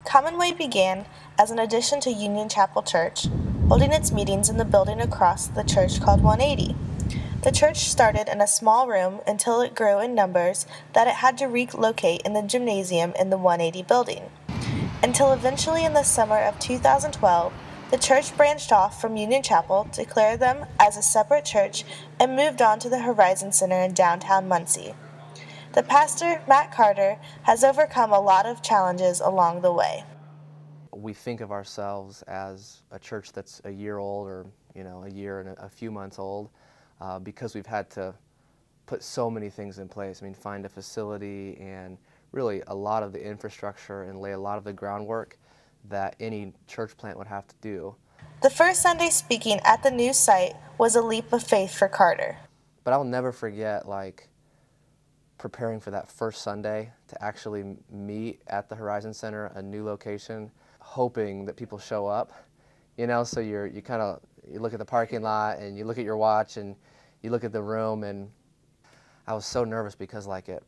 Commonwealth began as an addition to Union Chapel Church, holding its meetings in the building across the church called 180. The church started in a small room until it grew in numbers that it had to relocate in the gymnasium in the 180 building. Until eventually in the summer of 2012, the church branched off from Union Chapel, declared them as a separate church, and moved on to the Horizon Center in downtown Muncie. The pastor, Matt Carter, has overcome a lot of challenges along the way. We think of ourselves as a church that's a year old or a year and a few months old because we've had to put so many things in place. I mean, find a facility and really a lot of the infrastructure and lay a lot of the groundwork that any church plant would have to do. The first Sunday speaking at the new site was a leap of faith for Carter. But I'll never forget preparing for that first Sunday to actually meet at the Horizon Center, a new location, hoping that people show up. So you look at the parking lot and you look at your watch and you look at the room, and I was so nervous because at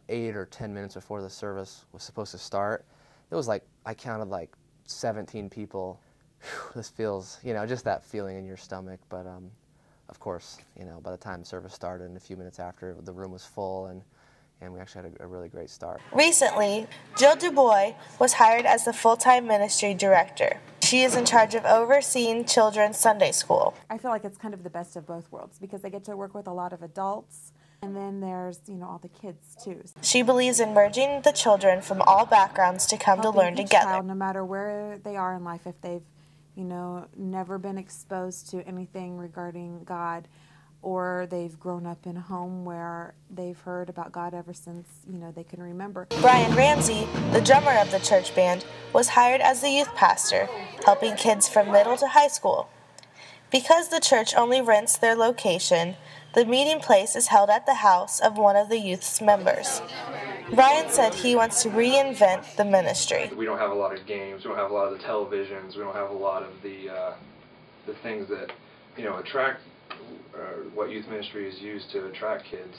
8 or 10 minutes before the service was supposed to start, it was I counted 17 people. Whew, this feels, just that feeling in your stomach. But of course, by the time service started and a few minutes after, the room was full, and we actually had a really great start. Recently, Jill DuBois was hired as the full-time ministry director. She is in charge of overseeing children's Sunday school. I feel like it's kind of the best of both worlds because they get to work with a lot of adults, and then there's, all the kids too. She believes in merging the children from all backgrounds to come to learn together. Child, no matter where they are in life, if they've never been exposed to anything regarding God, or they've grown up in a home where they've heard about God ever since, they can remember. Brian Ramsey, the drummer of the church band, was hired as the youth pastor, helping kids from middle to high school. Because the church only rents their location, the meeting place is held at the house of one of the youth's members. Brian said he wants to reinvent the ministry. We don't have a lot of games, we don't have a lot of the televisions, we don't have a lot of the things that attract what youth ministry is used to attract kids.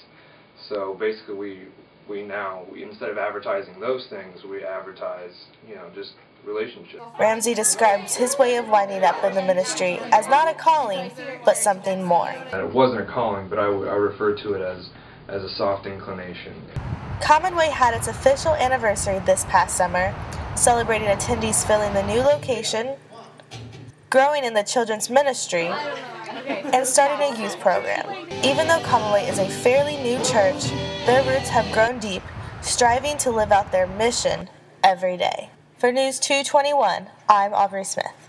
So basically we now, instead of advertising those things, we advertise just relationships. Ramsey describes his way of winding up in the ministry as not a calling, but something more. And it wasn't a calling, but I refer to it as a soft inclination. Commonwealth had its official anniversary this past summer, celebrating attendees filling the new location, growing in the children's ministry, and starting a youth program. Even though Commonwealth is a fairly new church, their roots have grown deep, striving to live out their mission every day. For News 221, I'm Aubrey Smith.